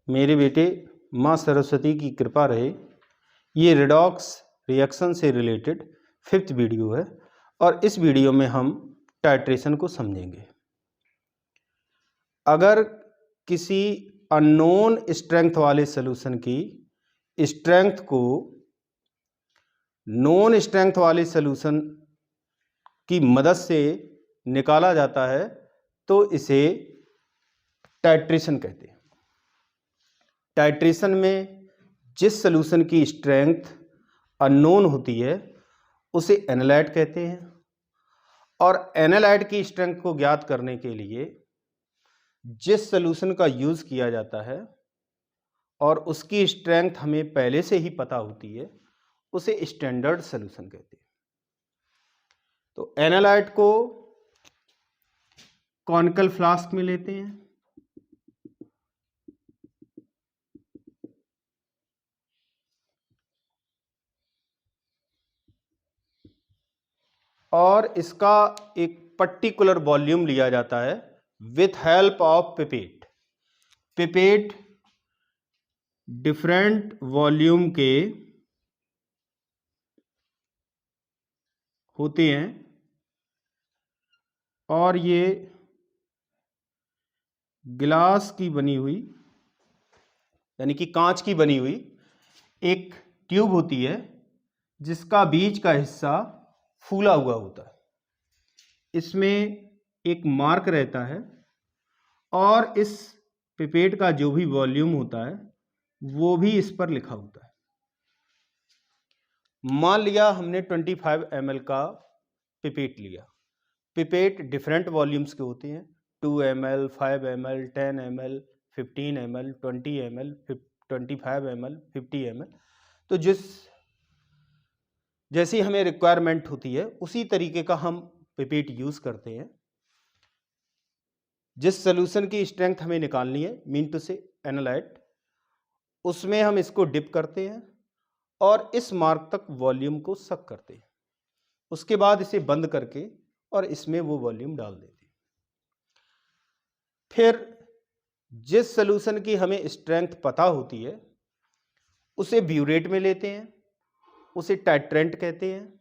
मेरे बेटे, माँ सरस्वती की कृपा रहे। ये रिडॉक्स रिएक्शन से रिलेटेड 5th वीडियो है और इस वीडियो में हम टाइट्रेशन को समझेंगे। अगर किसी अननोन स्ट्रेंथ वाले सॉल्यूशन की स्ट्रेंथ को नॉन स्ट्रेंथ वाले सॉल्यूशन की मदद से निकाला जाता है तो इसे टाइट्रेशन कहते हैं। टाइट्रेशन में जिस सॉल्यूशन की स्ट्रेंथ अननोन होती है उसे एनालाइट कहते हैं और एनालाइट की स्ट्रेंथ को ज्ञात करने के लिए जिस सॉल्यूशन का यूज किया जाता है और उसकी स्ट्रेंथ हमें पहले से ही पता होती है उसे स्टैंडर्ड सॉल्यूशन कहते हैं। तो एनालाइट को कॉनिकल फ्लास्क में लेते हैं और इसका एक पर्टिकुलर वॉल्यूम लिया जाता है with help of pipette. Pipette different volume के होते हैं और ये गिलास की बनी हुई यानी कि कांच की बनी हुई एक ट्यूब होती है जिसका बीच का हिस्सा फूला हुआ होता है। इसमें एक मार्क रहता है और इस पिपेट का जो भी वॉल्यूम होता है वो भी इस पर लिखा होता है। मान लिया हमने 25 ml का पिपेट लिया। पिपेट डिफरेंट वॉल्यूम्स के होते हैं, 2 ml, 5 ml, 10 ml, 15 ml, 20 ml, 25 ml, 50 ml। तो जैसी हमें रिक्वायरमेंट होती है उसी तरीके का हम पिपेट यूज करते हैं। जिस सॉल्यूशन की स्ट्रेंथ हमें निकालनी है, मीन टू से एनालाइट, उसमें हम इसको डिप करते हैं और इस मार्क तक वॉल्यूम को सक करते हैं। उसके बाद इसे बंद करके और इसमें वो वॉल्यूम डाल देते हैं। फिर जिस सॉल्यूशन की हमें स्ट्रेंथ पता होती है उसे ब्यूरेट में लेते हैं, उसे टाइट्रेंट कहते हैं।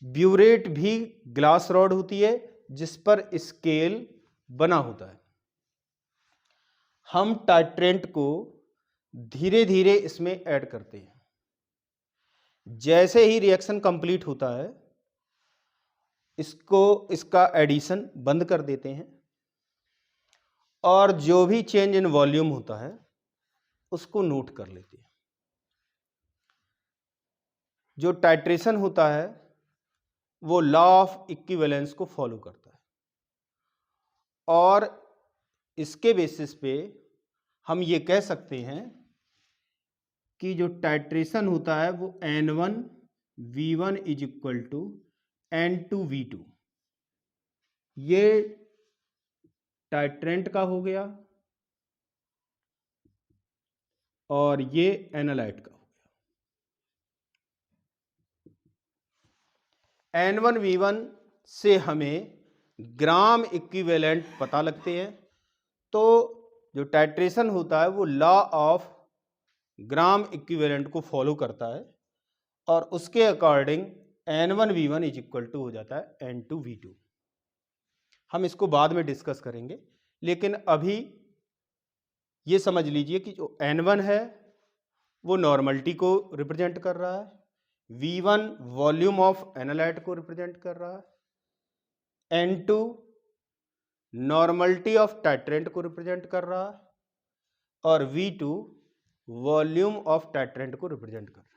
ब्यूरेट भी ग्लास रॉड होती है जिस पर स्केल बना होता है। हम टाइट्रेंट को धीरे धीरे इसमें ऐड करते हैं। जैसे ही रिएक्शन कंप्लीट होता है इसका एडिशन बंद कर देते हैं और जो भी चेंज इन वॉल्यूम होता है उसको नोट कर लेते हैं। जो टाइट्रेशन होता है वो लॉ ऑफ इक्विवेलेंस को फॉलो करता है और इसके बेसिस पे हम ये कह सकते हैं कि जो टाइट्रेशन होता है वो N1V1 is equal to N2V2। ये टाइट्रेंट का हो गया और ये एनालाइट का हो गया। N1V1 से हमें ग्राम इक्विवेलेंट पता लगते हैं। तो जो टाइट्रेशन होता है वो लॉ ऑफ ग्राम इक्विवेलेंट को फॉलो करता है और उसके according N1V1 is equal to हो जाता है N2V2। हम इसको बाद में डिस्कस करेंगे, लेकिन अभी ये समझ लीजिए कि जो N1 है वो नॉर्मलिटी को रिप्रेजेंट कर रहा है, V1 वॉल्यूम ऑफ एनालाइट को रिप्रेजेंट कर रहा है, N2 नॉर्मलिटी ऑफ टाइट्रेंट को रिप्रेजेंट कर रहा है और V2 वॉल्यूम ऑफ टाइट्रेंट को रिप्रेजेंट कर रहा है।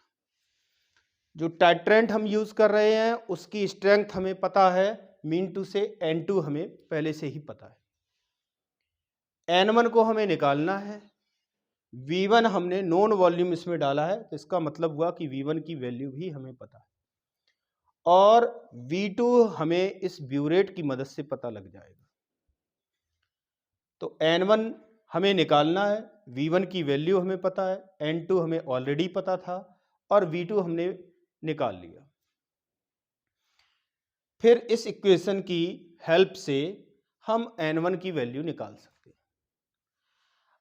जो टाइट्रेंट हम यूज कर रहे हैं उसकी स्ट्रेंथ हमें पता है, मीन टू से N2 हमें पहले से ही पता है। N1 को हमें निकालना है। V1 हमने नॉन वॉल्यूम इसमें डाला है तो इसका मतलब हुआ कि V1 की वैल्यू भी हमें पता है और V2 हमें इस ब्यूरेट की मदद से पता लग जाएगा। तो N1 हमें निकालना है, V1 की वैल्यू हमें पता है, N2 हमें ऑलरेडी पता था और V2 हमने निकाल लिया। फिर इस इक्वेशन की हेल्प से हम N1 की वैल्यू निकाल सकते हैं।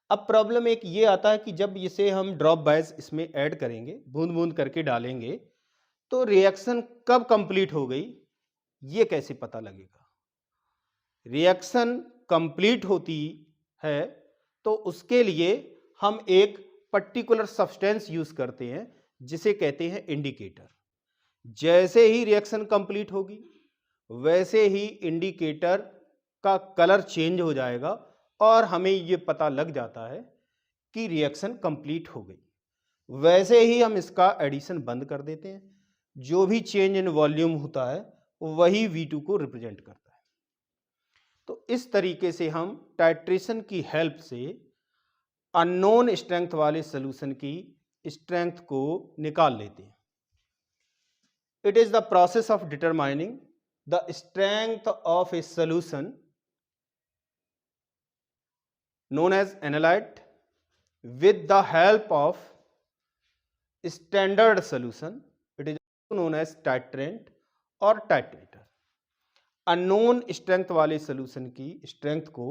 अब प्रॉब्लम एक ये आता है कि जब इसे हम ड्रॉप वाइज इसमें ऐड करेंगे, बूंद बूंद करके डालेंगे, तो रिएक्शन कब कंप्लीट हो गई ये कैसे पता लगेगा? रिएक्शन कंप्लीट होती है तो उसके लिए हम एक पर्टिकुलर सब्सटेंस यूज करते हैं जिसे कहते हैं इंडिकेटर। जैसे ही रिएक्शन कंप्लीट होगी वैसे ही इंडिकेटर का कलर चेंज हो जाएगा और हमें ये पता लग जाता है कि रिएक्शन कंप्लीट हो गई। वैसे ही हम इसका एडिशन बंद कर देते हैं। जो भी चेंज इन वॉल्यूम होता है वही V2 को रिप्रेजेंट करता है। तो इस तरीके से हम टाइट्रेशन की हेल्प से अननोन स्ट्रेंथ वाले सॉल्यूशन की स्ट्रेंथ को निकाल लेते हैं। It is the process of determining the strength of A solution known as analyte with the help of standard solution. It is also known as titrant or titrator. Unknown strength वाले solution की strength को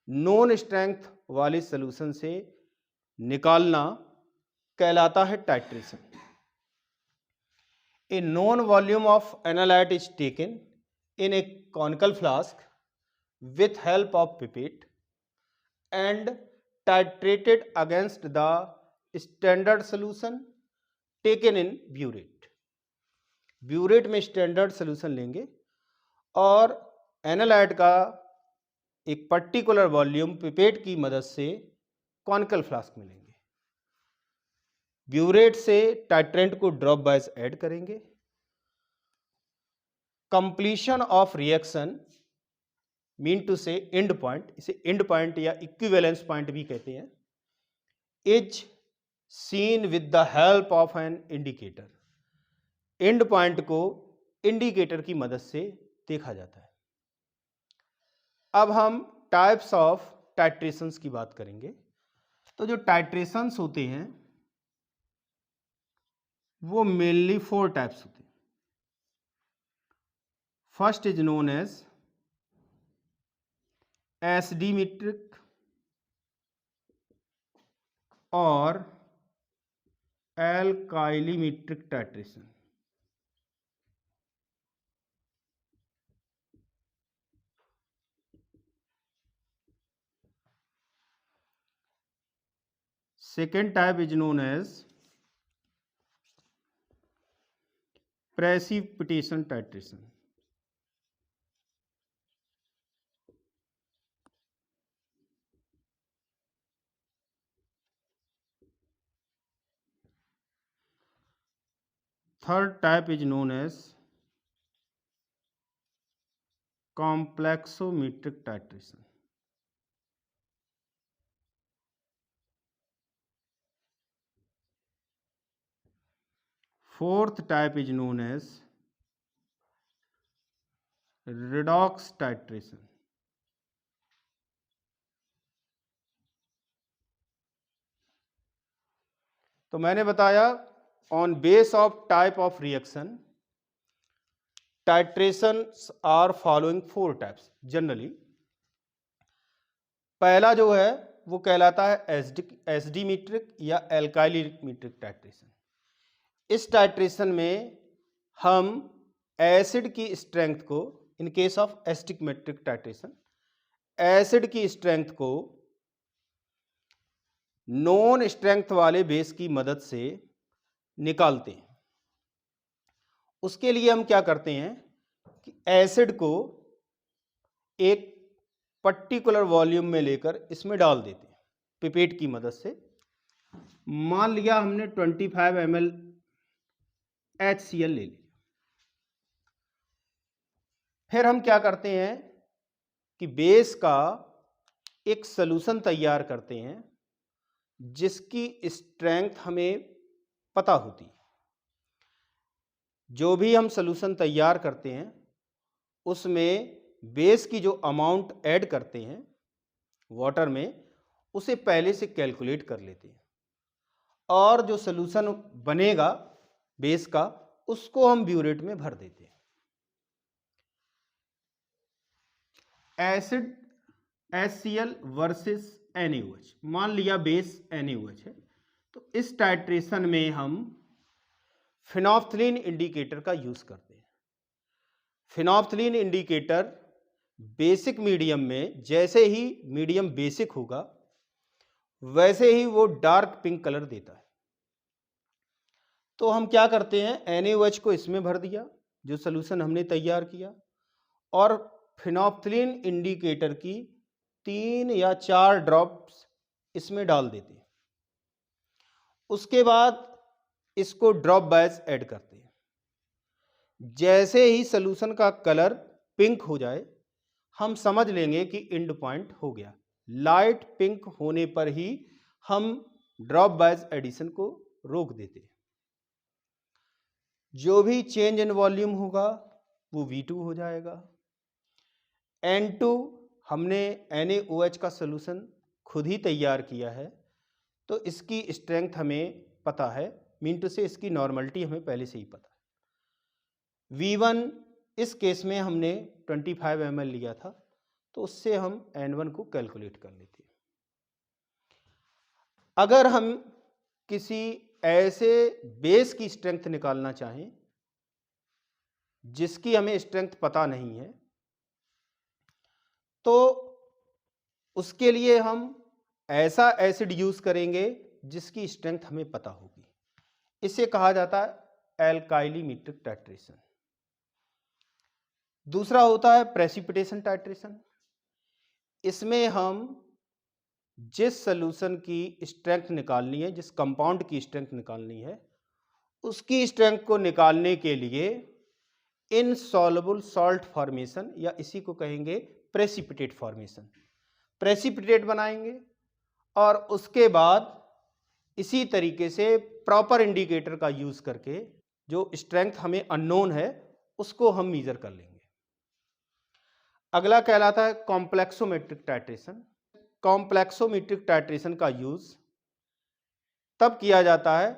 known strength वाले solution से निकालना कहलाता है titration. A known volume of analyte is taken in a conical flask with help of pipette and titrated against the standard solution taken in burette. Burette में standard solution लेंगे और analyte का एक पर्टिकुलर वॉल्यूम पिपेट की मदद से conical flask में लेंगे। ब्यूरेट से टाइट्रेंट को ड्रॉप वाइज ऐड करेंगे। Completion of reaction mean to say end point, इसे एंड पॉइंट या इक्विवेलेंस पॉइंट भी कहते हैं, is seen with the help of an indicator. End point को इंडिकेटर की मदद से देखा जाता है। अब हम टाइप्स ऑफ टाइट्रेशंस की बात करेंगे। तो जो टाइट्रेशंस होते हैं वो मेनली 4 टाइप्स होते हैं। First is known as acidimetric और alkalimetric titration. Second type is known as precipitation titration. Third type is known as complexometric titration. Fourth type is known as redox titration. तो मैंने बताया on base of type of reaction titrations are following 4 types generally. पहला जो है वो कहलाता है एसिडिमेट्रिक या एल्काइलीमेट्रिक टाइट्रेशन। इस टाइट्रेशन में हम एसिड की स्ट्रेंथ को, in case of acidimetric titration, acid की स्ट्रेंथ को नॉन स्ट्रेंथ वाले बेस की मदद से निकालते हैं। उसके लिए हम क्या करते हैं कि एसिड को एक पर्टिकुलर वॉल्यूम में लेकर इसमें डाल देते हैं पिपेट की मदद से। मान लिया हमने 25 ml HCl ले लिया। फिर हम क्या करते हैं कि बेस का एक सॉल्यूशन तैयार करते हैं जिसकी स्ट्रेंथ हमें पता होती है। जो भी हम सॉल्यूशन तैयार करते हैं उसमें बेस की जो अमाउंट ऐड करते हैं वाटर में उसे पहले से कैलकुलेट कर लेते हैं और जो सॉल्यूशन बनेगा बेस का उसको हम ब्यूरेट में भर देते हैं। एसिड HCl वर्सेस NaOH, मान लिया बेस NaOH है, तो इस टाइट्रेशन में हम फिनोल्फ्थलीन इंडिकेटर का यूज करते हैं। फिनोल्फ्थलीन इंडिकेटर बेसिक मीडियम में, जैसे ही मीडियम बेसिक होगा वैसे ही वो डार्क पिंक कलर देता है। तो हम क्या करते हैं, NaOH को इसमें भर दिया जो सॉल्यूशन हमने तैयार किया, और फिनोल्फ्थलीन इंडिकेटर की 3 या 4 ड्रॉप्स इसमें डाल देते हैं। उसके बाद इसको ड्रॉप बैच ऐड करते हैं। जैसे ही सॉल्यूशन का कलर पिंक हो जाए हम समझ लेंगे कि एंड पॉइंट हो गया। लाइट पिंक होने पर ही हम ड्रॉप बैच एडिशन को रोक देते हैं। जो भी चेंज इन वॉल्यूम होगा वो V2 हो जाएगा। N2 हमने NaOH का सॉल्यूशन खुद ही तैयार किया है, तो इसकी स्ट्रेंथ हमें पता है, मीन टू से इसकी नॉर्मलिटी हमें पहले से ही पता है। V1 इस केस में हमने 25 ml लिया था, तो उससे हम N1 को कैलकुलेट कर लेते हैं। अगर हम किसी ऐसे बेस की स्ट्रेंथ निकालना चाहें जिसकी हमें स्ट्रेंथ पता नहीं है, तो उसके लिए हम ऐसा एसिड यूज करेंगे जिसकी स्ट्रेंथ हमें पता होगी। इसे कहा जाता है एल्काइलीमीट्रिक टाइट्रेशन। दूसरा होता है प्रेसिपिटेशन टाइट्रेशन। इसमें हम जिस सॉल्यूशन की स्ट्रेंथ निकालनी है, जिस कंपाउंड की स्ट्रेंथ निकालनी है, उसकी स्ट्रेंथ को निकालने के लिए इनसॉल्युबल सॉल्ट फॉर्मेशन, या इसी को कहेंगे प्रेसिपिटेट फॉर्मेशन, प्रेसिपिटेट बनाएंगे, और उसके बाद इसी तरीके से प्रॉपर इंडिकेटर का यूज करके जो स्ट्रेंथ हमें अननोन है उसको हम मेजर कर लेंगे। अगला कहलाता है कॉम्प्लेक्सोमेट्रिक टाइट्रेशन। कॉम्प्लेक्सोमेट्रिक टाइट्रेशन का यूज तब किया जाता है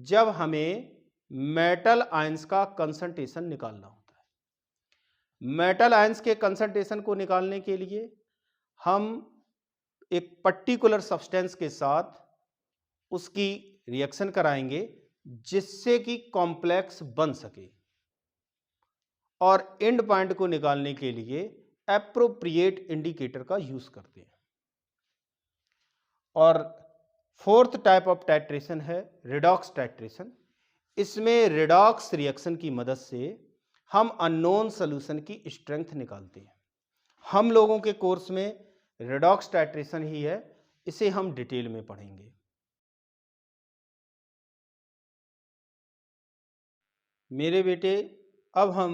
जब हमें मेटल आयंस का कंसंट्रेशन निकालना होता है। मेटल आयंस के कंसंट्रेशन को निकालने के लिए हम एक पर्टिकुलर सब्सटेंस के साथ उसकी रिएक्शन कराएंगे जिससे कि कॉम्प्लेक्स बन सके, और एंड पॉइंट को निकालने के लिए एप्रोप्रिएट इंडिकेटर का यूज करते हैं। और फोर्थ टाइप ऑफ टाइट्रेशन है रिडॉक्स टाइट्रेशन। इसमें रिडॉक्स रिएक्शन की मदद से हम अननोन सॉल्यूशन की स्ट्रेंथ निकालते हैं। हम लोगों के कोर्स में रिडॉक्स टाइट्रेशन ही है, इसे हम डिटेल में पढ़ेंगे। मेरे बेटे, अब हम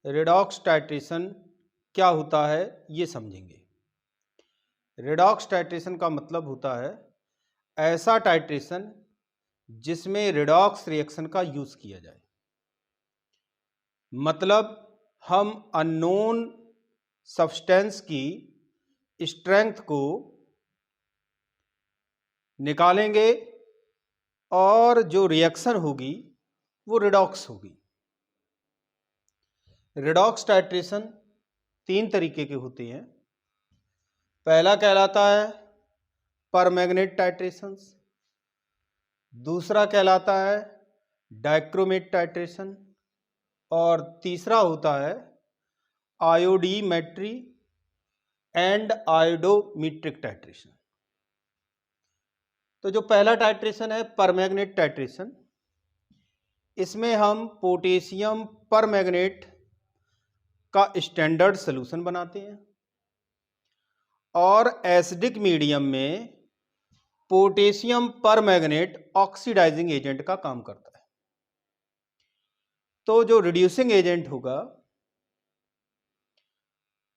रिडॉक्स टाइट्रेशन क्या होता है ये समझेंगे। रिडॉक्स टाइट्रेशन का मतलब होता है ऐसा टाइट्रेशन जिसमें रिडॉक्स रिएक्शन का यूज किया जाए। मतलब हम अननोन सब्सटेंस की स्ट्रेंथ को निकालेंगे और जो रिएक्शन होगी वो रिडॉक्स होगी। रिडॉक्स टाइट्रेशन 3 तरीके के होते हैं। पहला कहलाता है परमैंगनेट टाइट्रेशन, दूसरा कहलाता है डाइक्रोमेट टाइट्रेशन, और तीसरा होता है आयोडीमेट्री एंड आयोडोमीट्रिक टाइट्रेशन। तो जो पहला टाइट्रेशन है परमैंगनेट टाइट्रेशन, इसमें हम पोटेशियम परमैंगनेट का स्टैंडर्ड सॉल्यूशन बनाते हैं और एसिडिक मीडियम में पोटेशियम परमैंगनेट ऑक्सीडाइजिंग एजेंट का काम करता है। तो जो रिड्यूसिंग एजेंट होगा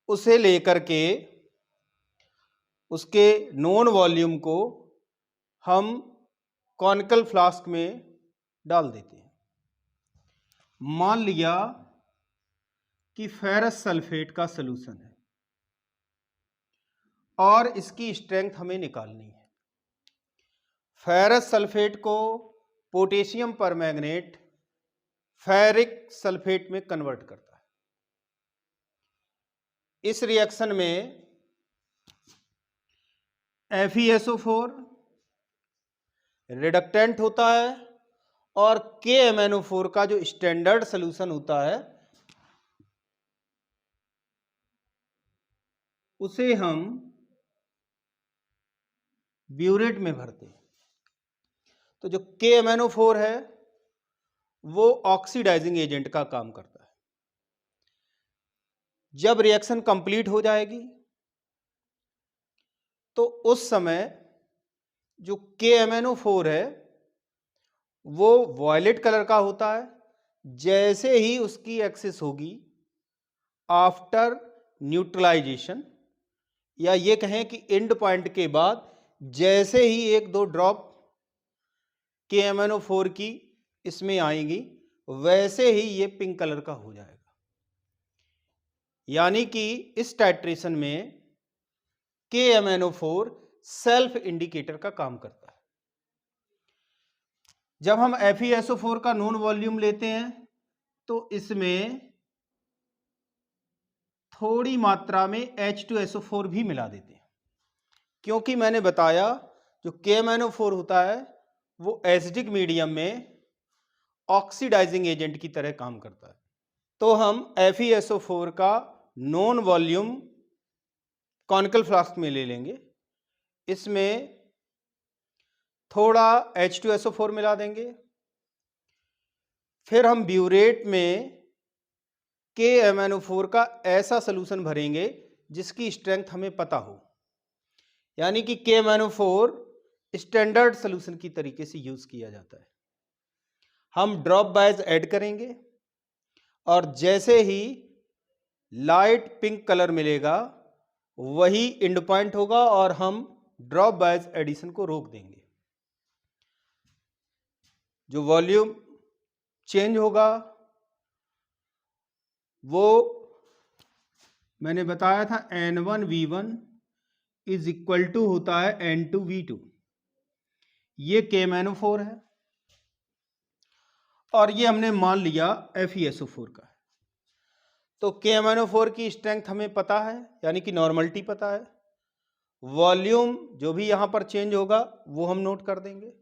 उसे लेकर के उसके नॉन वॉल्यूम को हम कॉनिकल फ्लास्क में डाल देते हैं। मान लिया कि फेरस सल्फेट का सॉल्यूशन है और इसकी स्ट्रेंथ हमें निकालनी है। फेरस सल्फेट को पोटेशियम परमैंगनेट फेरिक सल्फेट में कन्वर्ट करता है। इस रिएक्शन में FeSO4 रिडक्टेंट होता है और KMnO4 का जो स्टैंडर्ड सोल्यूशन होता है उसे हम ब्यूरेट में भरते हैं। तो जो KMnO4 है वो ऑक्सीडाइजिंग एजेंट का काम करता है। जब रिएक्शन कंप्लीट हो जाएगी तो उस समय जो KMnO4 है वो वॉयलेट कलर का होता है। जैसे ही उसकी एक्सेस होगी आफ्टर न्यूट्रलाइजेशन, या ये कहें कि एंड पॉइंट के बाद जैसे ही एक दो ड्रॉप KMnO4 की इसमें आएंगी वैसे ही ये पिंक कलर का हो जाएगा। यानी कि इस टाइट्रेशन में KMnO4 सेल्फ इंडिकेटर का काम करता है। जब हम FeSO4 का नॉन वॉल्यूम लेते हैं तो इसमें थोड़ी मात्रा में H2SO4 भी मिला देते हैं, क्योंकि मैंने बताया जो KMnO4 होता है वो एसिडिक मीडियम में ऑक्सीडाइजिंग एजेंट की तरह काम करता है। तो हम FeSO4 का नॉन वॉल्यूम कॉनिकल फ्लास्क में ले लेंगे, इसमें थोड़ा H2SO4 मिला देंगे, फिर हम ब्यूरेट में KMnO4 का ऐसा सलूशन भरेंगे जिसकी स्ट्रेंथ हमें पता हो, यानी कि KMnO4 स्टैंडर्ड सलूशन की तरीके से यूज किया जाता है। हम ड्रॉप वाइज ऐड करेंगे और जैसे ही लाइट पिंक कलर मिलेगा वही एंड पॉइंट होगा और हम ड्रॉप वाइज एडिशन को रोक देंगे। जो वॉल्यूम चेंज होगा वो मैंने बताया था N1V1 इज इक्वल टू होता है N2V2। ये KMnO4 है और ये हमने मान लिया FeSO4 का है। तो KMnO4 की स्ट्रेंथ हमें पता है, यानी कि नॉर्मलिटी पता है। वॉल्यूम जो भी यहां पर चेंज होगा वो हम नोट कर देंगे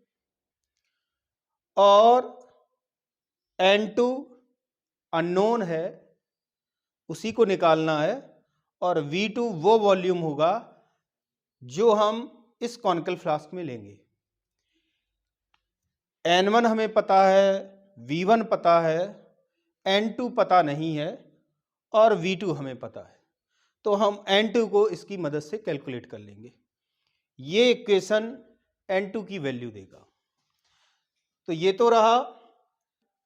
और N2 अननोन है उसी को निकालना है और V2 वो वॉल्यूम होगा जो हम इस कॉनिकल फ्लास्क में लेंगे। N1 हमें पता है, V1 पता है, N2 पता नहीं है और V2 हमें पता है, तो हम N2 को इसकी मदद से कैलकुलेट कर लेंगे। ये इक्वेशन N2 की वैल्यू देगा। तो ये तो रहा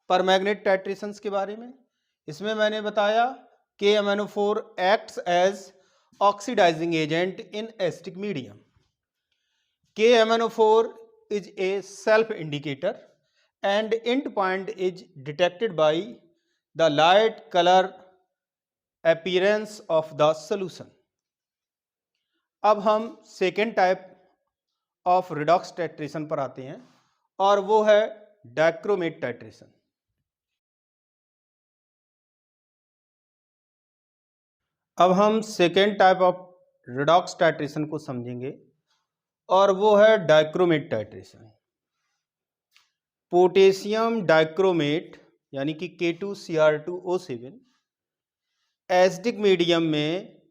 परमैंगनेट टाइट्रेशंस के बारे में। इसमें मैंने बताया KMnO4 acts as oxidizing agent in acidic medium. KMnO4 is a self indicator and end point is detected by the light color appearance of the solution. अब हम second type of redox titration पर आते हैं और वो है dichromate titration. अब हम second type of redox titration को समझेंगे और वो है डाइक्रोमेट टाइट्रेशन। पोटेशियम डाइक्रोमेट यानी कि K2Cr2O7 एसिडिक मीडियम में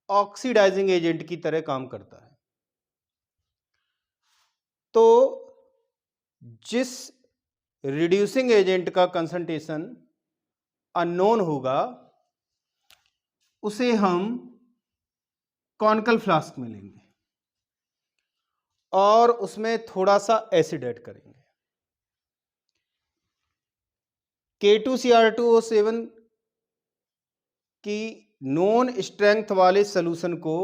ऑक्सीडाइजिंग एजेंट की तरह काम करता है। तो जिस रिड्यूसिंग एजेंट का कंसंट्रेशन अननोन होगा उसे हम कॉनिकल फ्लास्क में लेंगे और उसमें थोड़ा सा एसिड ऐड करेंगे। K2Cr2O7 की नॉन स्ट्रेंथ वाले सॉल्यूशन को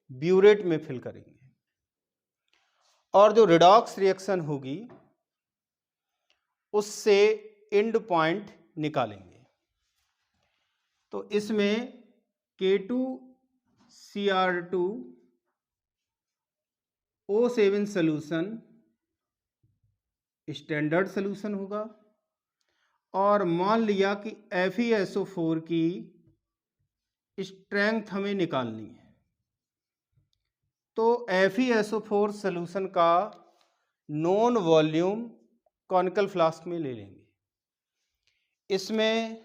ब्यूरेट में फिल करेंगे और जो रिडॉक्स रिएक्शन होगी उससे एंड पॉइंट निकालेंगे। तो इसमें K2Cr2O7 सॉल्यूशन स्टैंडर्ड सॉल्यूशन होगा और मान लिया कि FeSO4 की स्ट्रेंथ हमें निकालनी है। तो FeSO4 सॉल्यूशन का नॉन वॉल्यूम कॉनिकल फ्लास्क में ले लेंगे। इसमें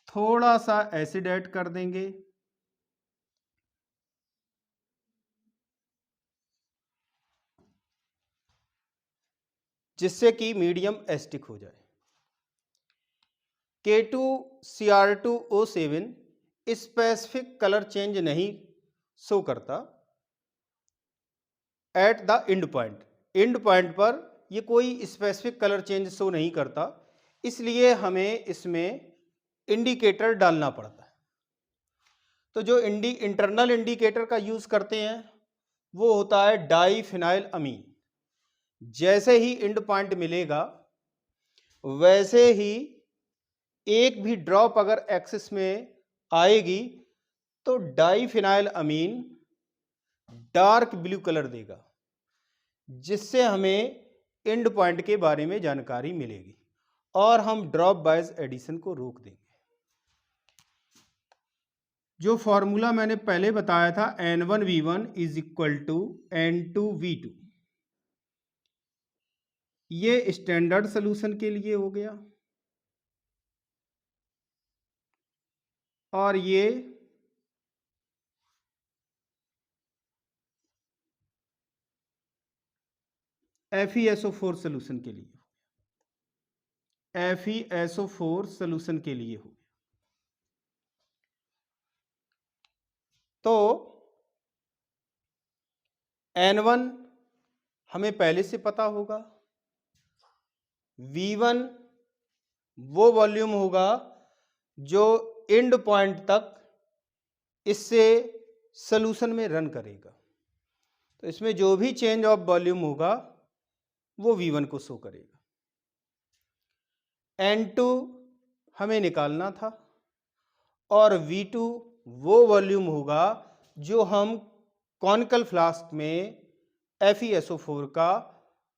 थोड़ा सा एसिड ऐड कर देंगे, जिससे कि मीडियम एसिडिक हो जाए। K2Cr2O7 स्पेसिफिक कलर चेंज नहीं शो करता at the end point. And point पर ये कोई स्पेसिफिक कलर चेंज शो नहीं करता, इसलिए हमें इसमें इंडिकेटर डालना पड़ता है। तो जो इंटरनल इंडिकेटर का यूज करते हैं वो होता है डाइफिनाइल अमीन। जैसे ही एंड पॉइंट मिलेगा वैसे ही एक भी ड्रॉप अगर एक्सिस में आएगी तो डाइफिनाइल अमीन डार्क ब्लू कलर देगा, जिससे हमें एंड पॉइंट के बारे में जानकारी मिलेगी और हम ड्रॉप वाइज एडिशन को रोक देंगे। जो फॉर्मूला मैंने पहले बताया था N1V1 is equal to N2V2, ये स्टैंडर्ड सॉल्यूशन के लिए हो गया और ये FeSO4 सॉल्यूशन के लिए, FeSO4 सॉल्यूशन के लिए हो। तो N1 हमें पहले से पता होगा, V1 वो वॉल्यूम होगा जो एंड पॉइंट तक इससे सॉल्यूशन में रन करेगा। तो इसमें जो भी चेंज ऑफ वॉल्यूम होगा वो V1 को शो करेगा। N2 हमें निकालना था और V2 वो वॉल्यूम होगा जो हम कॉनिकल फ्लास्क में FeSO4 का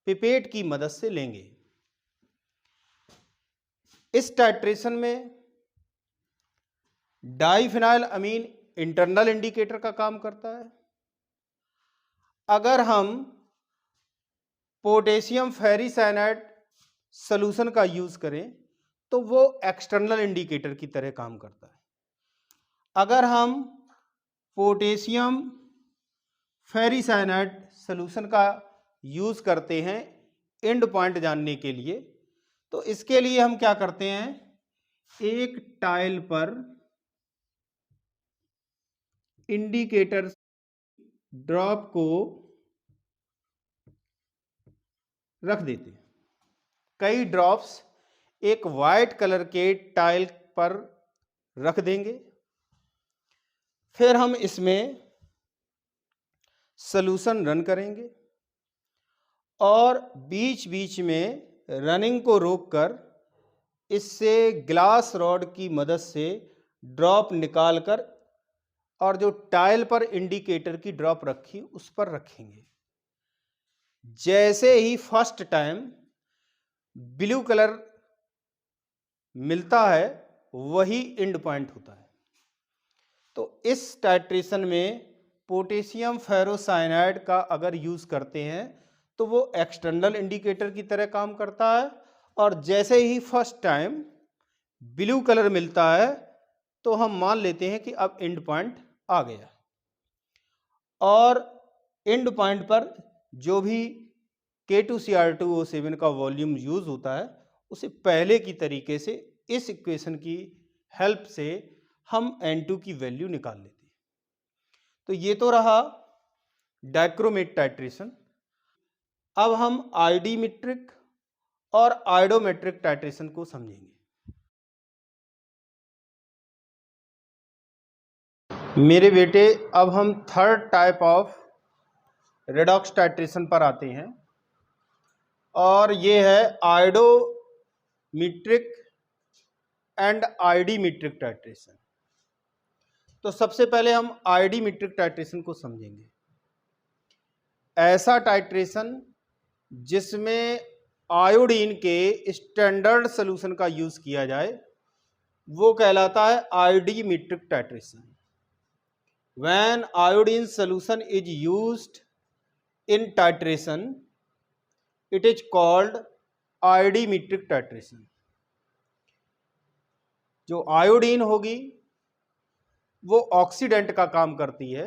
पिपेट की मदद से लेंगे। इस टाइट्रेशन में डाइफिनाइल अमीन इंटरनल इंडिकेटर का काम करता है। अगर हम पोटेशियम फेरिसाइनाइड सॉल्यूशन का यूज करें तो वो एक्सटर्नल इंडिकेटर की तरह काम करता है। अगर हम पोटेशियम फेरिसाइनाइड सॉल्यूशन का यूज करते हैं एंड पॉइंट जानने के लिए, तो इसके लिए हम क्या करते हैं, एक टाइल पर इंडिकेटर ड्रॉप को रख देते हैं। कई ड्रॉप्स एक वाइट कलर के टाइल पर रख देंगे, फिर हम इसमें सॉल्यूशन रन करेंगे और बीच बीच में रनिंग को रोककर इससे ग्लास रॉड की मदद से ड्रॉप निकालकर और जो टाइल पर इंडिकेटर की ड्रॉप रखी उस पर रखेंगे। जैसे ही फर्स्ट टाइम ब्लू कलर मिलता है वही एंड पॉइंट होता है। तो इस टाइट्रेशन में पोटेशियम फेरोसाइनाइड का अगर यूज करते हैं तो वो एक्सटर्नल इंडिकेटर की तरह काम करता है और जैसे ही फर्स्ट टाइम ब्लू कलर मिलता है तो हम मान लेते हैं कि अब एंड पॉइंट आ गया और एंड पॉइंट पर जो भी K2Cr2O7 का वॉल्यूम यूज होता है उसे पहले की तरीके से इस इक्वेशन की हेल्प से हम N2 की वैल्यू निकाल लेते हैं। तो ये तो रहा डाइक्रोमेट टाइट्रेशन। अब हम आइडिमेट्रिक और आइडोमेट्रिक टाइट्रेशन को समझेंगे। मेरे बेटे, अब हम third type of redox titration पर आते हैं और ये है आइडोमेट्रिक एंड आइडिमेट्रिक टाइट्रेशन। तो सबसे पहले हम आइडिमेट्रिक टाइट्रेशन को समझेंगे। ऐसा टाइट्रेशन जिसमें आयोडीन के स्टैंडर्ड सॉल्यूशन का यूज किया जाए वो कहलाता है आइडिमेट्रिक titration. when iodine solution is used in titration it is called iodometric titration. जो आयोडीन होगी वो ऑक्सीडेंट का काम करती है,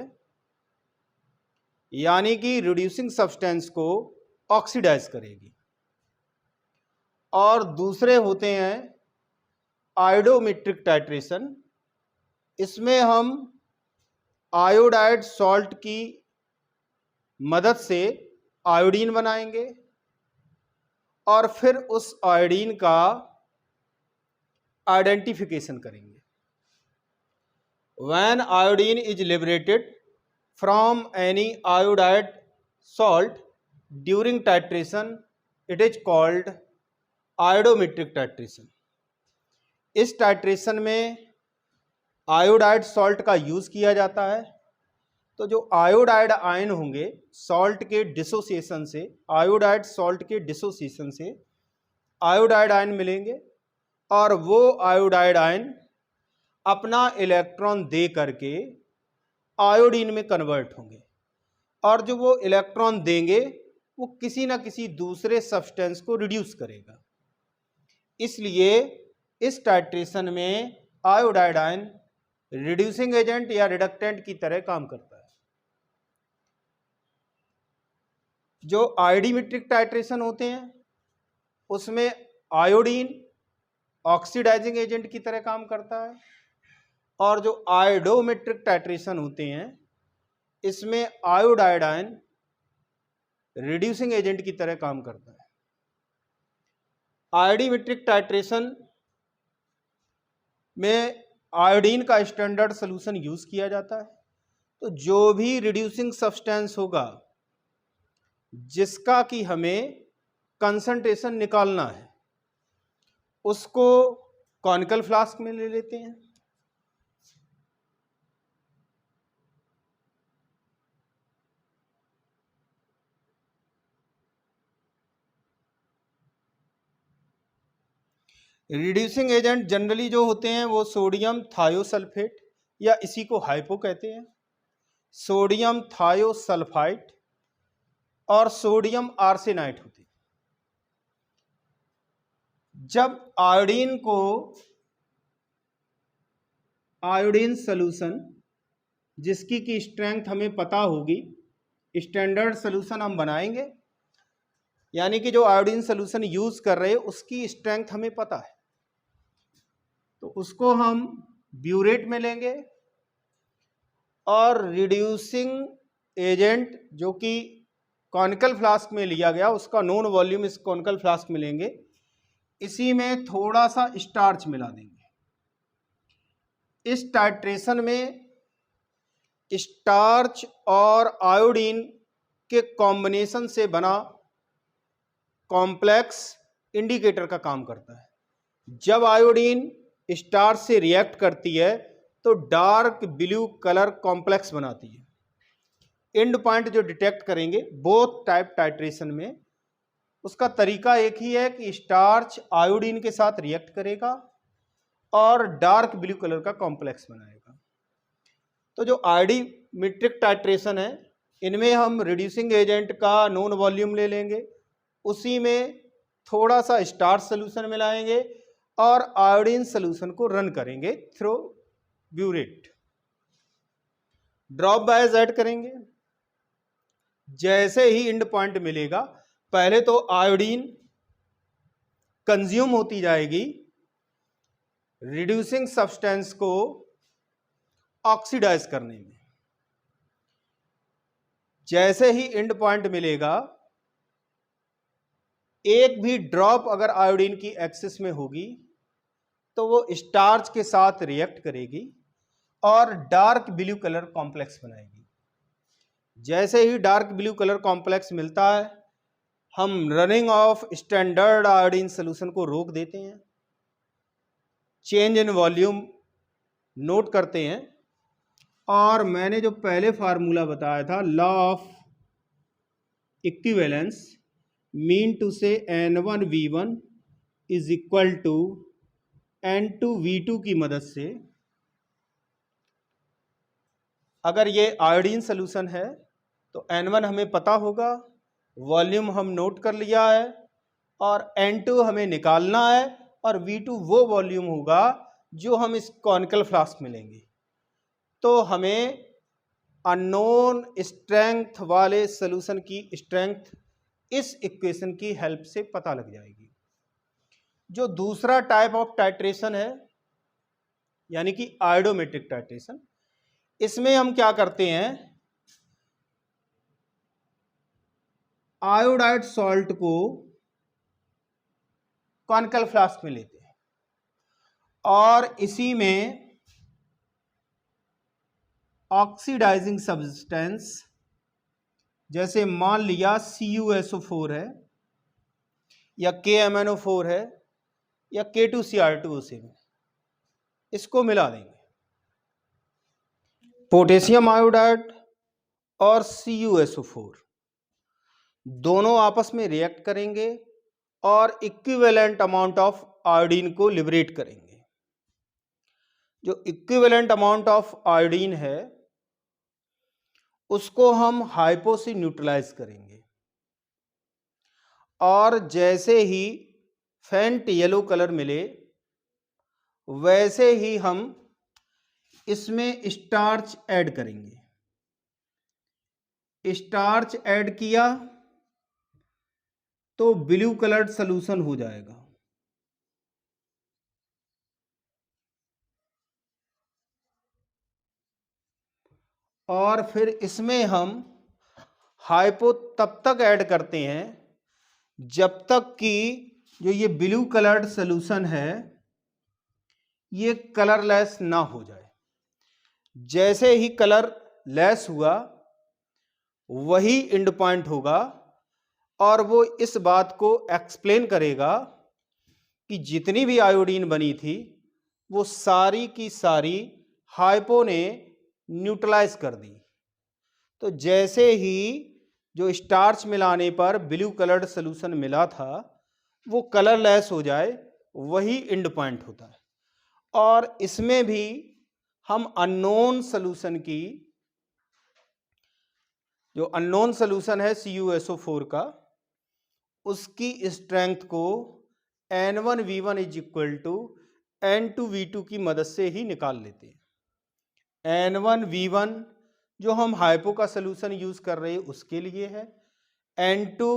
यानी कि रिड्यूसिंग सब्सटेंस को ऑक्सीडाइज करेगी। और दूसरे होते हैं आयोडोमेट्रिक टाइट्रेशन। इसमें हम आयोडाइड सॉल्ट की मदद से आयोडीन बनाएंगे और फिर उस आयोडीन का आइडेंटिफिकेशन करेंगे। When iodine is liberated from any iodide salt during titration, it is called आयोडोमेट्रिक titration. इस टाइट्रेशन में आयोडाइड सॉल्ट का यूज किया जाता है। तो जो आयोडाइड आयन होंगे सॉल्ट के डिसोसिएशन से, आयोडाइड सॉल्ट के डिसोसिएशन से आयोडाइड आयन मिलेंगे और वो आयोडाइड आयन अपना इलेक्ट्रॉन दे करके आयोडीन में कन्वर्ट होंगे और जो वो इलेक्ट्रॉन देंगे वो किसी ना किसी दूसरे सब्सटेंस को रिड्यूस करेगा। इसलिए इस टाइट्रेशन में आयोडाइड आयन रिड्यूसिंग एजेंट या रिडक्टेंट की तरह काम करता है। जो आयोडीमेट्रिक टाइट्रेशन होते हैं उसमें आयोडीन ऑक्सीडाइजिंग एजेंट की तरह काम करता है और जो आयोडोमेट्रिक टाइट्रेशन होते हैं इसमें आयोडाइड आयन रिड्यूसिंग एजेंट की तरह काम करता है। आयोडीमेट्रिक टाइट्रेशन में आयोडीन का स्टैंडर्ड सॉल्यूशन यूज किया जाता है। तो जो भी रिड्यूसिंग सब्सटेंस होगा जिसका कि हमें कंसंट्रेशन निकालना है उसको कॉनिकल फ्लास्क में ले लेते हैं। रिड्यूसिंग एजेंट जनरली जो होते हैं वो सोडियम थायोसल्फेट या इसी को हाइपो कहते हैं, सोडियम थायोसल्फाइट और सोडियम आर्सेनाइट होते हैं। जब आयोडीन को आयोडीन सॉल्यूशन जिसकी की स्ट्रेंथ हमें पता होगी, स्टैंडर्ड सॉल्यूशन हम बनाएंगे, यानी कि जो आयोडीन सॉल्यूशन यूज कर रहे हैं उसकी स्ट्रेंथ हमें पता है, तो उसको हम ब्यूरेट में लेंगे और रिड्यूसिंग एजेंट जो कि कॉनिकल फ्लास्क में लिया गया उसका नोन वॉल्यूम इस कॉनिकल फ्लास्क में लेंगे, इसी में थोड़ा सा स्टार्च मिला देंगे। इस टाइट्रेशन में स्टार्च और आयोडीन के कॉम्बिनेशन से बना कॉम्प्लेक्स इंडिकेटर का काम करता है। जब आयोडीन स्टार्च से रिएक्ट करती है तो डार्क ब्लू कलर कॉम्प्लेक्स बनाती है। एंड पॉइंट जो डिटेक्ट करेंगे बोथ टाइप टाइट्रेशन में उसका तरीका एक ही है कि स्टार्च आयोडीन के साथ रिएक्ट करेगा और डार्क ब्लू कलर का कॉम्प्लेक्स बनाएगा। तो जो आयोडीमेट्रिक टाइट्रेशन है इनमें हम रिड्यूसिंग एजेंट का नॉन वॉल्यूम ले लेंगे, उसी में थोड़ा सा स्टार्च सॉल्यूशन मिलाएंगे और आयोडीन सॉल्यूशन को रन करेंगे थ्रू ब्यूरेट। ड्रॉप बायस ऐड करेंगे। जैसे ही एंड पॉइंट मिलेगा पहले तो आयोडीन कंज्यूम होती जाएगी रिड्यूसिंग सब्सटेंस को ऑक्सीडाइज करने में। जैसे ही एंड पॉइंट मिलेगा एक भी ड्रॉप अगर आयोडीन की एक्सेस में होगी तो वो स्टार्च के साथ रिएक्ट करेगी और डार्क ब्लू कलर कॉम्प्लेक्स बनाएगी। जैसे ही डार्क ब्लू कलर कॉम्प्लेक्स मिलता है हम running of standard iodine solution को रोक देते हैं, चेंज इन वॉल्यूम नोट करते हैं और मैंने जो पहले फार्मूला बताया था law of equivalence mean to say N1V1 is equal to N2V2 की मदद से अगर ये आयोडीन सोल्यूशन है तो N1 हमें पता होगा, वॉल्यूम हम नोट कर लिया है, और N2 हमें निकालना है, और V2 वो वॉल्यूम होगा जो हम इस कॉनिकल फ्लास्क में लेंगे। तो हमें अननोन स्ट्रेंथ वाले सोल्यूशन की स्ट्रेंथ इस इक्वेशन की हेल्प से पता लग जाएगी। जो दूसरा टाइप ऑफ टाइट्रेशन है, यानी कि आयोडोमेट्रिक टाइट्रेशन, इसमें हम क्या करते हैं, आयोडाइड सॉल्ट को कॉनिकल फ्लास्क में लेते हैं और इसी में ऑक्सीडाइजिंग सब्सटेंस, जैसे मान लिया CuSO4 है या KMnO4 है या K2Cr2O से, इसको मिला देंगे। पोटेशियम आयोडाइड और CuSO4 दोनों आपस में रिएक्ट करेंगे और इक्विवेलेंट अमाउंट ऑफ आयोडीन को लिबरेट करेंगे। जो इक्विवेलेंट अमाउंट ऑफ आयोडीन है उसको हम हाइपो से न्यूट्रलाइज करेंगे, और जैसे ही फेंट येलो कलर मिले वैसे ही हम इसमें स्टार्च ऐड करेंगे। स्टार्च ऐड किया तो ब्लू कलर्ड सॉल्यूशन हो जाएगा। और फिर इसमें हम हाइपो तब तक ऐड करते हैं जब तक कि जो ये ब्लू कलर्ड सॉल्यूशन है ये कलरलेस ना हो जाए। जैसे ही कलर लेस हुआ वही एंड पॉइंट होगा, और वो इस बात को एक्सप्लेन करेगा कि जितनी भी आयोडीन बनी थी वो सारी की सारी हाइपो ने न्यूट्रलाइज कर दी। तो जैसे ही जो स्टार्च मिलाने पर ब्लू कलर्ड सॉल्यूशन मिला था वो कलरलेस हो जाए, वही एंड पॉइंट होता है। और इसमें भी हम अननोन सॉल्यूशन की, जो अननोन सॉल्यूशन है CuSO4 का, उसकी स्ट्रेंथ को N1V1 is equal to N2V2 की मदद से ही निकाल लेते हैं। N1V1 जो हम हाइपो का सॉल्यूशन यूज कर रहे हैं उसके लिए है, N2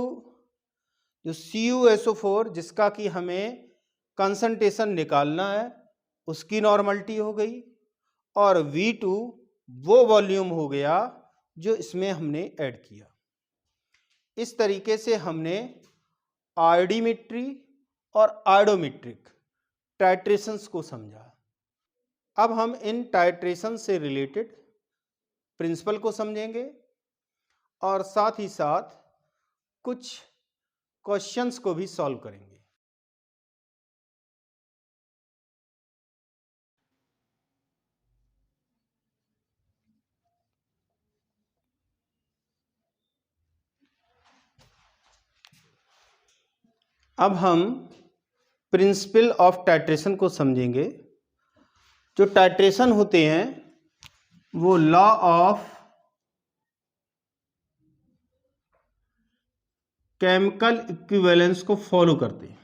जो CuSO4 जिसका कि हमें कंसंट्रेशन निकालना है उसकी नॉर्मलिटी हो गई, और V2 वो वॉल्यूम हो गया जो इसमें हमने ऐड किया। इस तरीके से हमने आयोडीमेट्री और आयोडोमेट्रिक टाइट्रेशंस को समझा। अब हम इन टाइट्रेशन से रिलेटेड प्रिंसिपल को समझेंगे और साथ ही साथ कुछ क्वेश्चंस को भी सॉल्व करेंगे। अब हम प्रिंसिपल ऑफ टाइट्रेशन को समझेंगे। जो टाइट्रेशन होते हैं वो लॉ ऑफ केमिकल इक्विवेलेंस को फॉलो करते हैं।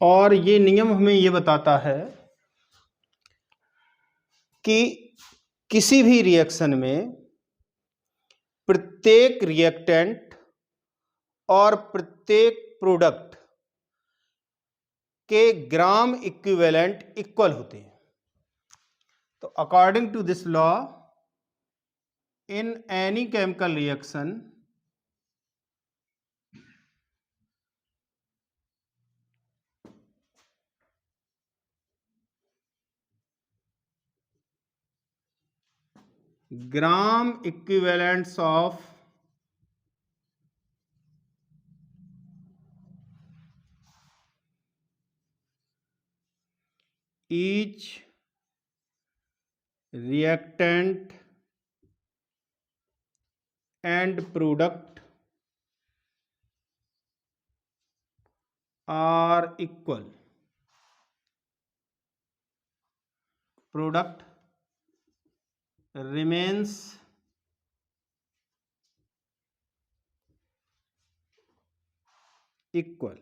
और ये नियम हमें ये बताता है कि किसी भी रिएक्शन में प्रत्येक रिएक्टेंट और प्रत्येक प्रोडक्ट के ग्राम इक्विवेलेंट इक्वल होते हैं। तो according to this law, in any chemical reaction gram equivalents of each reactant and product are equal। Product remains equal.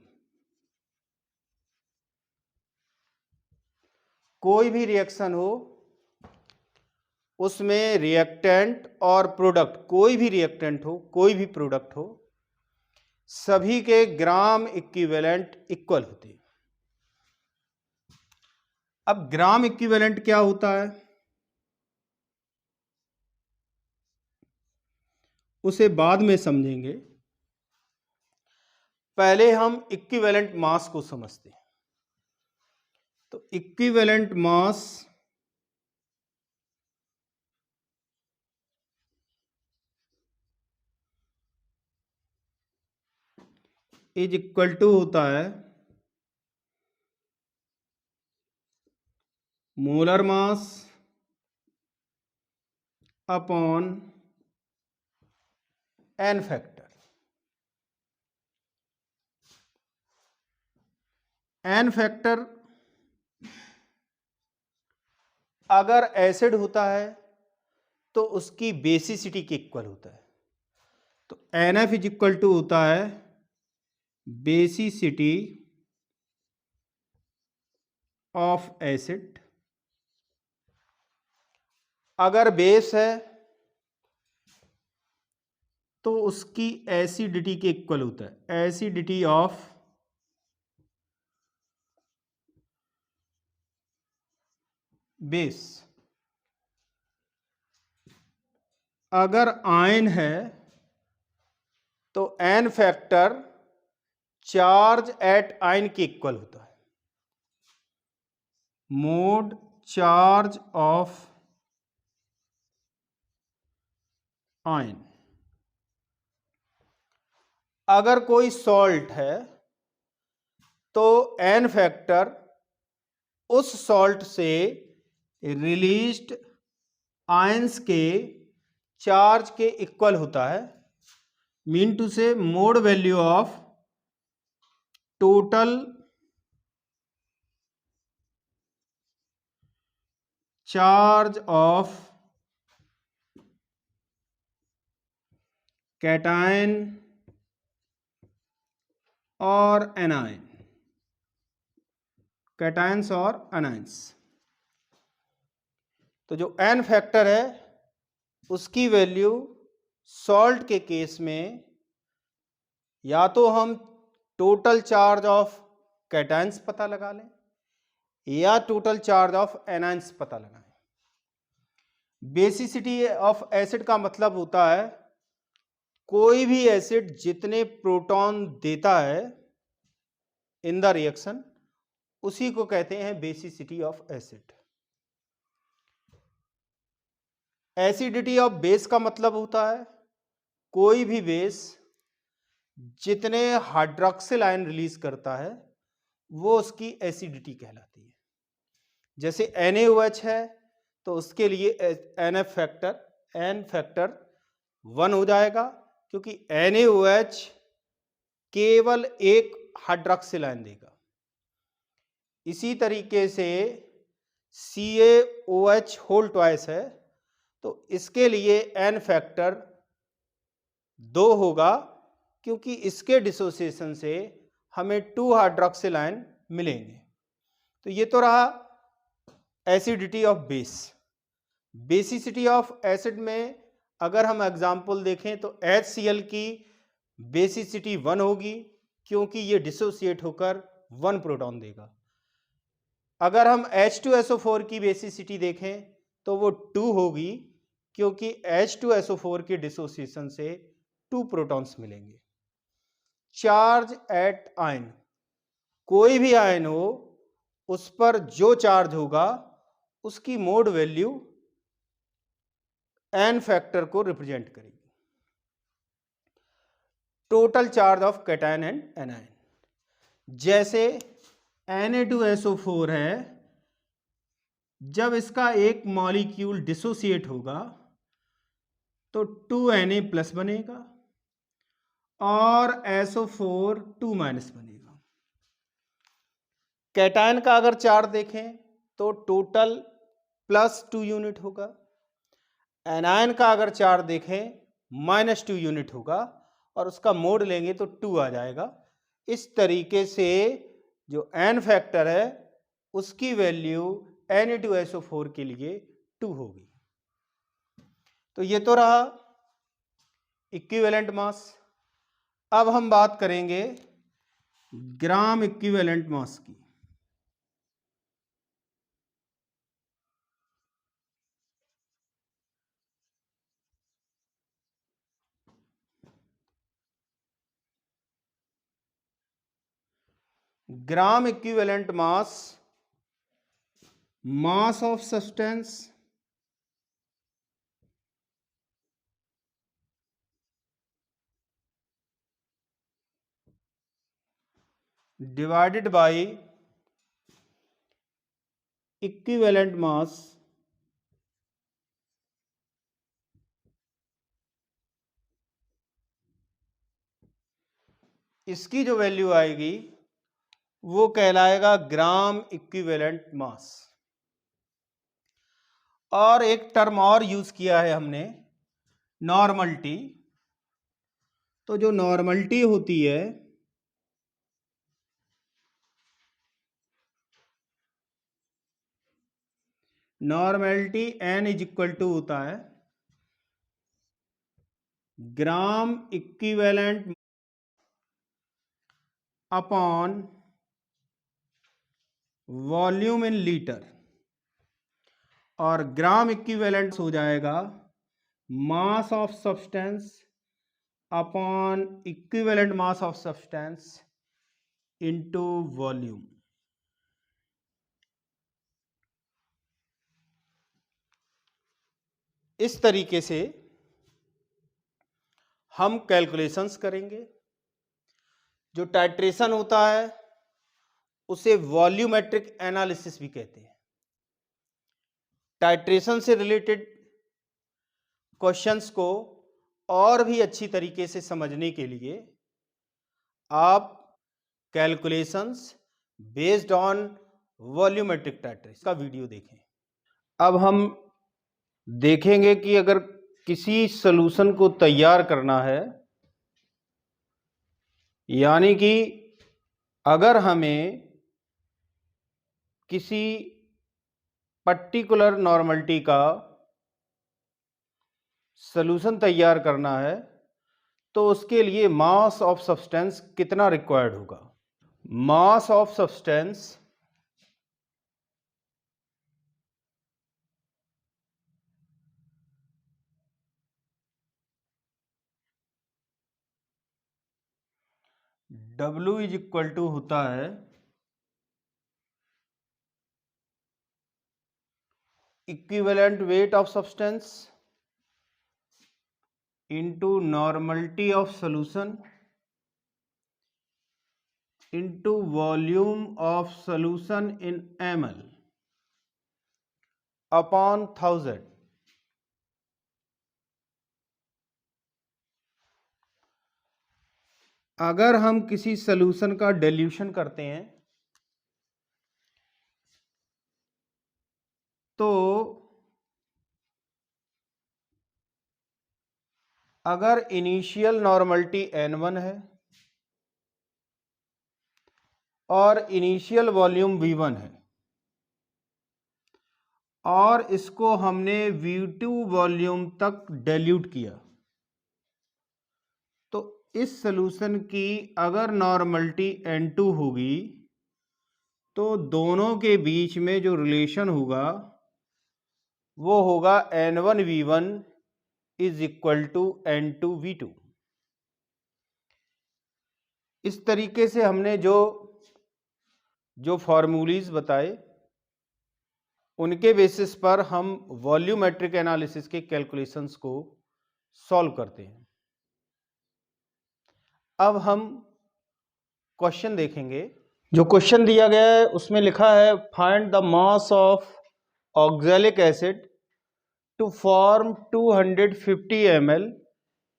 कोई भी रिएक्शन हो उसमें रिएक्टेंट और प्रोडक्ट, कोई भी रिएक्टेंट हो कोई भी प्रोडक्ट हो, सभी के ग्राम इक्विवेलेंट इक्वल होते हैं। अब ग्राम इक्विवेलेंट क्या होता है उसे बाद में समझेंगे, पहले हम इक्विवेलेंट मास को समझते हैं। तो equivalent mass is equal to होता है molar mass upon n factor. N factor अगर एसिड होता है तो उसकी बेसिसिटी के इक्वल होता है। तो NF इज इक्वल टू होता है बेसिसिटी ऑफ एसिड। अगर बेस है तो उसकी एसिडिटी के इक्वल होता है, एसिडिटी ऑफ बेस। अगर आयन है तो n factor charge at ion के इक्वल होता है, मोड चार्ज ऑफ आयन। अगर कोई सॉल्ट है तो एन फैक्टर उस सॉल्ट से रिलीज्ड आयंस के चार्ज के इक्वल होता है, मीन टू से mode value of total charge of cation और एनायन, कैटायंस और एनायंस। तो जो एन फैक्टर है उसकी वैल्यू सॉल्ट के केस में या तो हम टोटल चार्ज ऑफ कैटायंस पता लगा लें या टोटल चार्ज ऑफ एनायंस पता लगाएं। बेसिसिटी ऑफ एसिड का मतलब होता है कोई भी एसिड जितने प्रोटॉन देता है इन द रिएक्शन, उसी को कहते हैं basicity of acid. Acidity of base का मतलब होता है कोई भी बेस जितने हाइड्रोक्सिल आयन रिलीज करता है वो उसकी एसिडिटी कहलाती है। जैसे NaOH है तो उसके लिए एन फैक्टर 1 हो जाएगा, क्योंकि NaOH केवल एक हाइड्रोक्सिल आयन देगा। इसी तरीके से CaOH होल ट्वाइस है तो इसके लिए एन फैक्टर 2 होगा, क्योंकि इसके डिसोसिएशन से हमें 2 हाइड्रोक्सिल आयन मिलेंगे। तो ये तो रहा acidity of base. Basicity of acid में अगर हम एग्जाम्पल देखें तो HCl की बेसिसिटी 1 होगी, क्योंकि ये डिसोसिएट होकर 1 प्रोटॉन देगा। अगर हम H2SO4 की बेसिसिटी देखें तो वो 2 होगी, क्योंकि H2SO4 के डिसोसिएशन से 2 प्रोटॉन्स मिलेंगे। चार्ज एट आयन, कोई भी आयन हो उस पर जो चार्ज होगा उसकी मोड वैल्यू एन फैक्टर को रिप्रेजेंट करेगी। Total charge of cation and anion, जैसे Na2SO4 है, जब इसका एक मॉलिक्यूल डिसोसिएट होगा तो 2Na प्लस बनेगा और SO4 2 माइनस बनेगा। कैटायन का अगर चार्ज देखें तो टोटल प्लस 2 यूनिट होगा। एनायन का अगर चार्ज देखें -2 यूनिट होगा और उसका मोड लेंगे तो 2 आ जाएगा। इस तरीके से जो एन फैक्टर है उसकी वैल्यू Na2SO4 के लिए 2 होगी। तो ये तो रहा इक्विवेलेंट मास। अब हम बात करेंगे ग्राम इक्विवेलेंट मास की। Gram equivalent mass, mass of substance divided by equivalent mass इसकी जो वैल्यू आएगी वो कहलाएगा ग्राम इक्विवेलेंट मास। और एक टर्म और यूज किया है हमने, नॉर्मलिटी। तो जो नॉर्मलिटी होती है नॉर्मलिटी n = होता है gram equivalent upon volume in litre, और ग्राम इक्विवेलेंट हो जाएगा mass of substance upon equivalent mass of substance into volume. इस तरीके से हम कैलकुलेशंस करेंगे। जो टाइट्रेशन होता है उसे वॉल्यूमेट्रिक एनालिसिस भी कहते हैं। टाइट्रेशन से रिलेटेड क्वेश्चंस को और भी अच्छी तरीके से समझने के लिए आप calculations based on volumetric titration का वीडियो देखें। अब हम देखेंगे कि अगर किसी सॉल्यूशन को तैयार करना है, यानी कि अगर हमें किसी पर्टिकुलर नॉर्मलिटी का सॉल्यूशन तैयार करना है तो उसके लिए मास ऑफ सब्सटेंस कितना रिक्वायर्ड होगा। मास ऑफ सब्सटेंस W = होता है equivalent weight of substance into normality of solution into volume of solution in ml upon 1000। अगर हम किसी सॉल्यूशन का डिल्यूशन करते हैं तो अगर इनिशियल नॉर्मलिटी n1 है और इनिशियल वॉल्यूम v1 है और इसको हमने v2 वॉल्यूम तक डाइल्यूट किया, तो इस सॉल्यूशन की अगर नॉर्मलिटी n2 होगी तो दोनों के बीच में जो रिलेशन होगा वो होगा n1v1 = n2v2। इस तरीके से हमने जो फॉर्मूलीज बताए उनके बेसिस पर हम वॉल्यूमेट्रिक एनालिसिस के कैलकुलेशंस को सॉल्व करते हैं। अब हम क्वेश्चन देखेंगे। जो क्वेश्चन दिया गया है उसमें लिखा है find the mass of oxalic acid to form 250 ml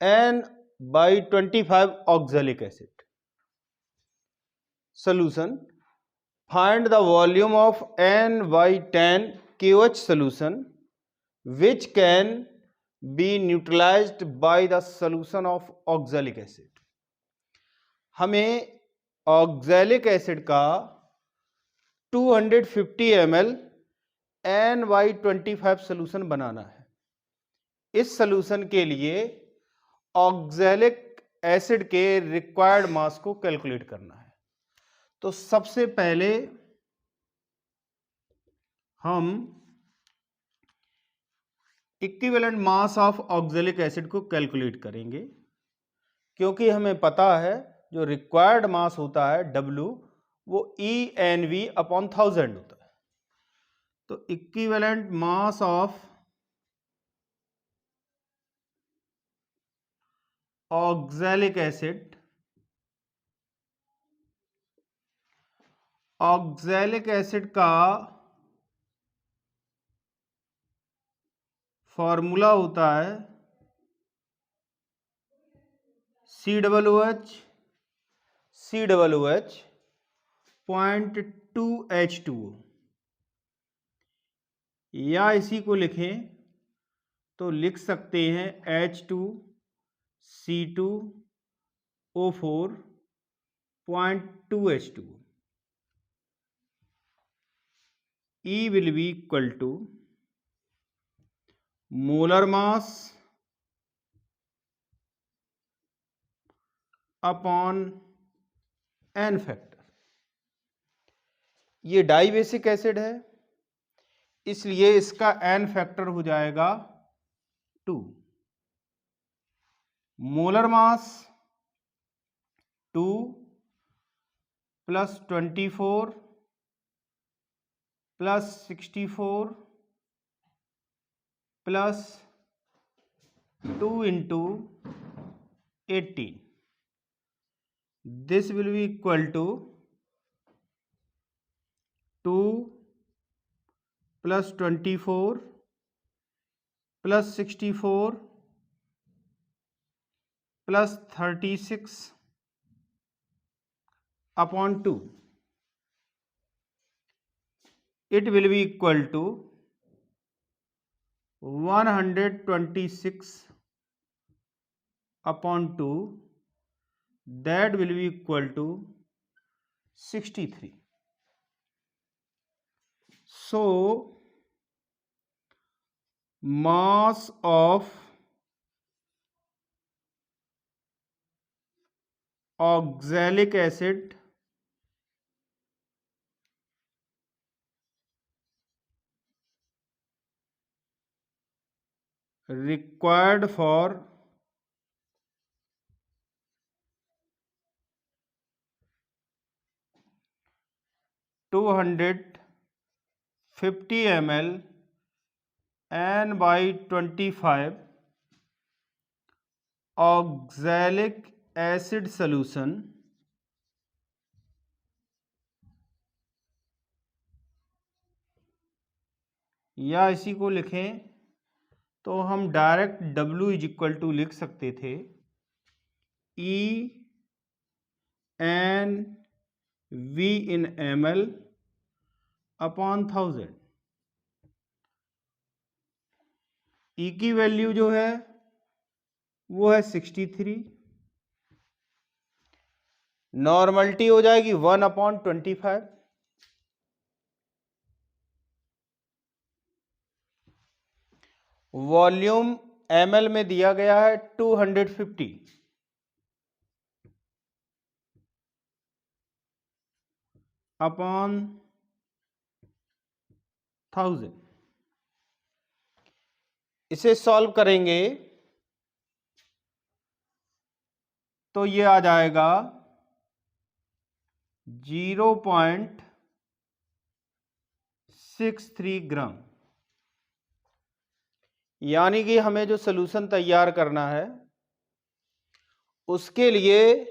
N/25 oxalic acid. Solution: find the volume of N/10 KOH solution which can be neutralized by the solution of oxalic acid. हमें oxalic acid का 250 ml NY25 solution बनाना है। इस solution के लिए oxalic acid के required मास को calculate करना है। तो सबसे पहले हम equivalent mass of oxalic acid को कैलकुलेट करेंगे, क्योंकि हमें पता है जो रिक्वायर्ड मास होता है W वो EnV/1000 होता है। तो equivalent mass of oxalic acid, oxalic acid का फॉर्मूला होता है COOH 0.2H2O, या इसी को लिखें तो लिख सकते हैं H2C2O4.2H2O. E will be equal to molar mass upon N factor. ये डाई बेसिक एसिड है, इसलिए इसका N फैक्टर हो जाएगा 2। Molar mass 2 + 24 + 64 + 2 × 18. This will be equal to 2 + 24 + 64 + 36 upon 2. It will be equal to 126 upon 2. That will be equal to 63. So mass of oxalic acid required for 250 ml N/25 oxalic acid solution या इसी को लिखें तो हम direct W = लिख सकते थे EnV in ml upon 1000। E की वैल्यू जो है वो है 63, नॉर्मलिटी हो जाएगी 1/25। वॉल्यूम ml में दिया गया है 250 upon 1000। इसे सॉल्व करेंगे तो ये आ जाएगा 0.63 ग्राम। यानी कि हमें जो सॉल्यूशन तैयार करना है उसके लिए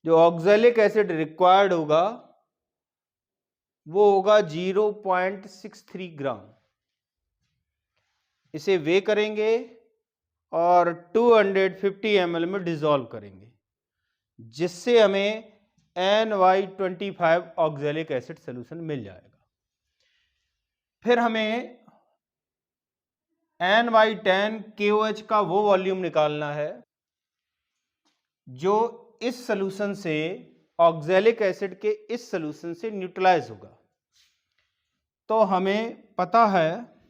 जो ऑक्सैलिक एसिड रिक्वायर्ड होगा वो होगा 0.63 ग्राम। इसे वे करेंगे और 250 ml में डिसॉल्व करेंगे, जिससे हमें NY25 ऑक्सैलिक एसिड सॉल्यूशन मिल जाएगा। फिर हमें N/10 KOH का वो वॉल्यूम निकालना है जो इस सॉल्यूशन से, ऑक्सैलिक एसिड के इस सॉल्यूशन से न्यूट्रलाइज होगा। तो हमें पता है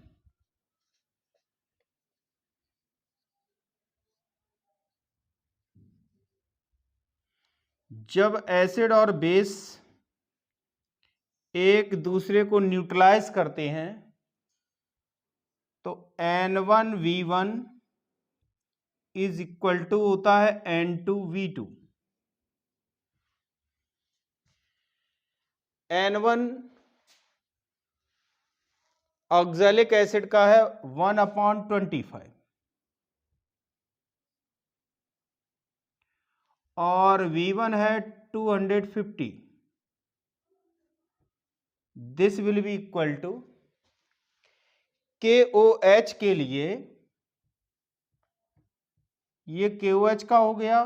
जब एसिड और बेस एक दूसरे को न्यूट्रलाइज करते हैं तो N1V1 इज इक्वल टू होता है N2V2। N1 ऑक्सैलिक एसिड का है 1/25 और V1 है 250। This will be equal to KOH के लिए, ये KOH का हो गया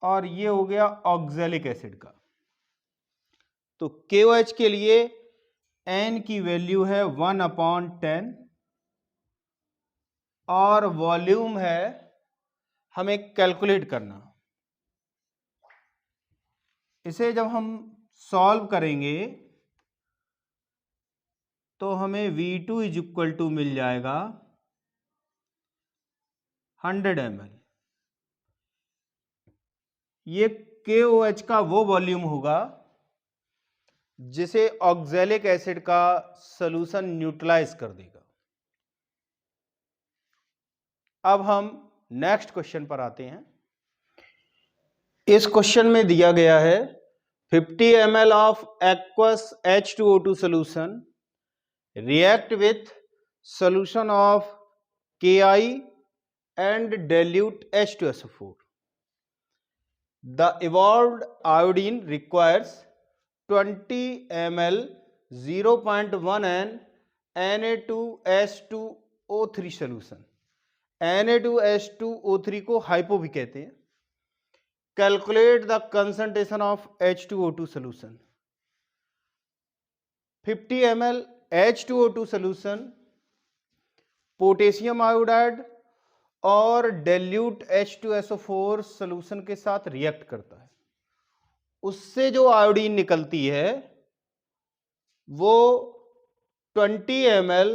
और ये हो गया ऑक्सैलिक एसिड का। तो KOH के लिए N की वैल्यू है 1/10 और वॉल्यूम है, हमें कैलकुलेट करना। इसे जब हम सॉल्व करेंगे तो हमें V2 इज इक्वल टू मिल जाएगा 100 ml। ये KOH का वो वॉल्यूम होगा जिसे ऑक्सैलिक एसिड का सॉल्यूशन न्यूट्रलाइज कर देगा। अब हम नेक्स्ट क्वेश्चन पर आते हैं। इस क्वेश्चन में दिया गया है 50 ml of aqueous H2O2 solution react with solution of Ki and dilute H2SO4. The evolved iodine requires 20 ml 0.1 N Na2H2O3 solution। Na2H2O3 को हाइपो भी कहते हैं। Calculate the concentration of H2O2 solution। 50 ml H2O2 solution potassium iodide और dilute H2SO4 solution के साथ react करता है। उससे जो आयोडीन निकलती है वो 20 ml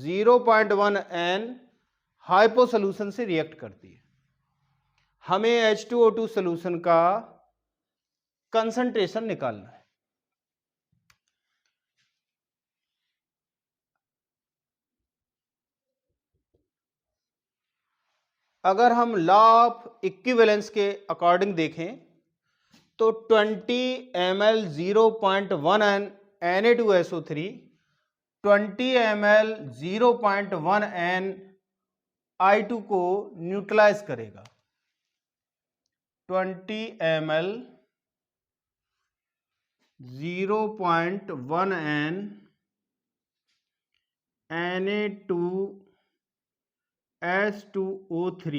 0.1 N हाइपो सॉल्यूशन से रिएक्ट करती है। हमें H2O2 सॉल्यूशन का कंसंट्रेशन निकालना है। अगर हम लॉ ऑफ इक्विवेलेंस के अकॉर्डिंग देखें तो 20 ml 0.1 N Na2SO3 20 ml 0.1 N I2 को न्यूट्रलाइज करेगा। 20 ml 0.1 N Na2H2O3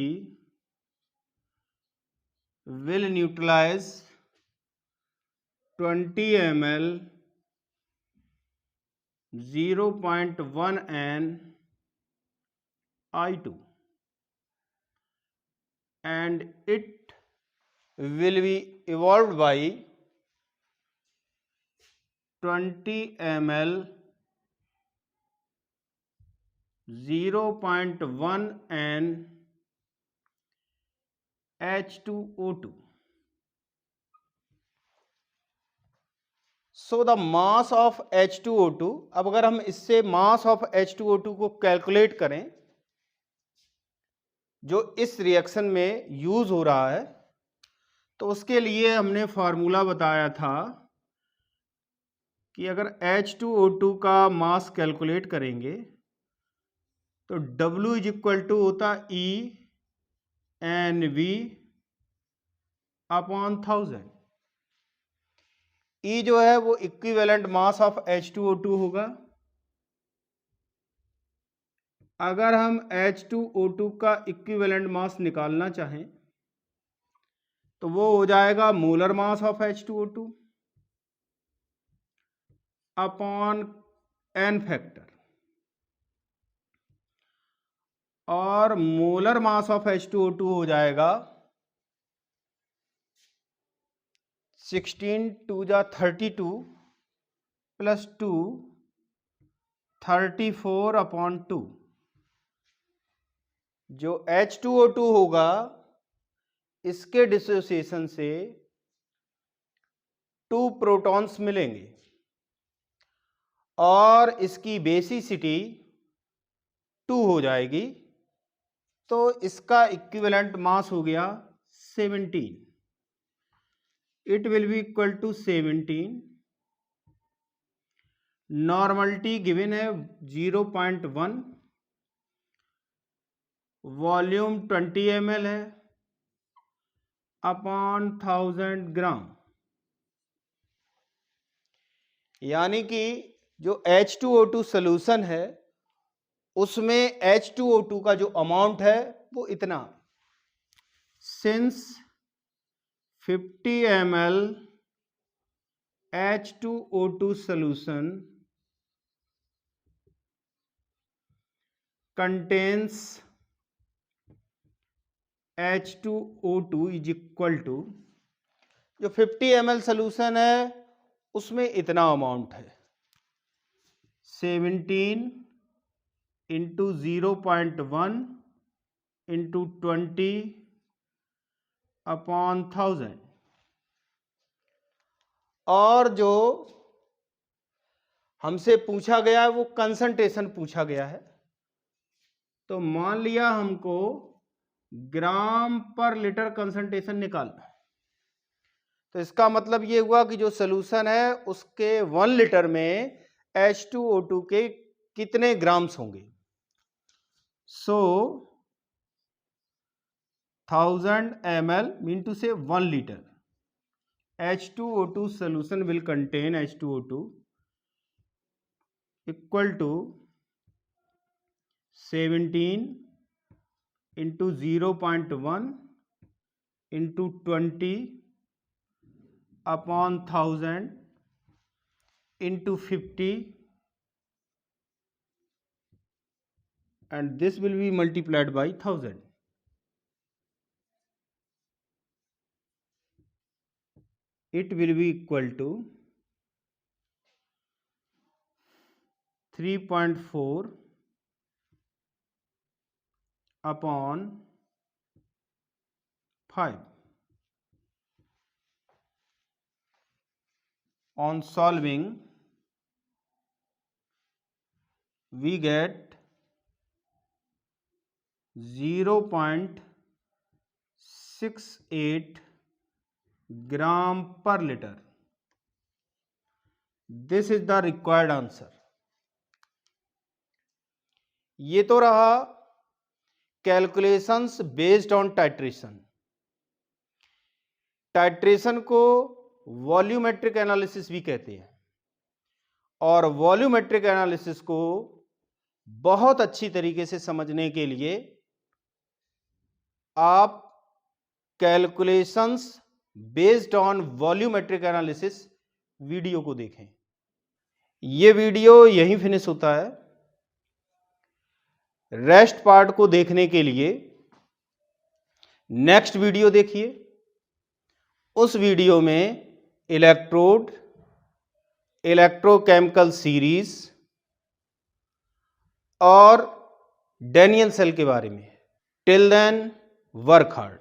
will neutralize 20 ml 0.1 N I2 and it will be evolved by 20 ml 0.1 N H2O2। So the mass of H2O2, अब अगर हम इससे mass of H2O2 को calculate करें जो इस रिएक्शन में यूज हो रहा है, तो उसके लिए हमने फॉर्मूला बताया था कि अगर H2O2 का मास कैलकुलेट करेंगे तो W इज इक्वल टू होता E NV अपॉन 1000। E जो है वो इक्विवेलेंट मास ऑफ H2O2 होगा। अगर हम H2O2 का इक्विवेलेंट मास निकालना चाहें तो वो हो जाएगा molar mass of H2O2 upon n factor, और मोलर मास ऑफ H2O2 हो जाएगा 16 2 जा 32 प्लस 2 34/2। जो H2O2 होगा इसके डिसोसिएशन से 2 प्रोटॉन्स मिलेंगे और इसकी बेसिसिटी 2 हो जाएगी, तो इसका इक्विवेलेंट मास हो गया 17। It will be equal to 17। Normality given है 0.1, वॉल्यूम 20 ml है अपॉन 1000 ग्राम। यानी कि जो H2O2 सोल्यूशन है उसमें H2O2 का जो अमाउंट है वो इतना। Since 50 ml H2O2 solution contains H2O2 is equal to, जो 50 ml सोल्यूशन है उसमें इतना अमाउंट है, 17 इंटू 0.1 इंटू 20 अपॉन 1000। और जो हमसे पूछा गया है वो कंसंट्रेशन पूछा गया है, तो मान लिया हमको ग्राम पर लीटर कंसंट्रेशन निकालना है, तो इसका मतलब ये हुआ कि जो सोल्यूशन है उसके 1 लीटर में H2O2 के कितने ग्राम्स होंगे। सो 1000 ml मीन टू से 1 litre H2O2 solution will contain H2O2 equal to 17 into 0.1 into 20 upon 1000 into 50, and this will be multiplied by 1000. It will be equal to 3.4 upon 5. On solving, we get 0.68 ग्राम पर litre. This is the required answer. ये तो रहा calculations based on titration. Titration को volumetric analysis भी कहते हैं, और volumetric analysis को बहुत अच्छी तरीके से समझने के लिए आप calculations based on volumetric analysis video को देखें। ये वीडियो यहीं फिनिश होता है। रेस्ट पार्ट को देखने के लिए नेक्स्ट वीडियो देखिए। उस वीडियो में इलेक्ट्रोड, इलेक्ट्रोकेमिकल सीरीज और डैनियल सेल के बारे में। Till then work hard.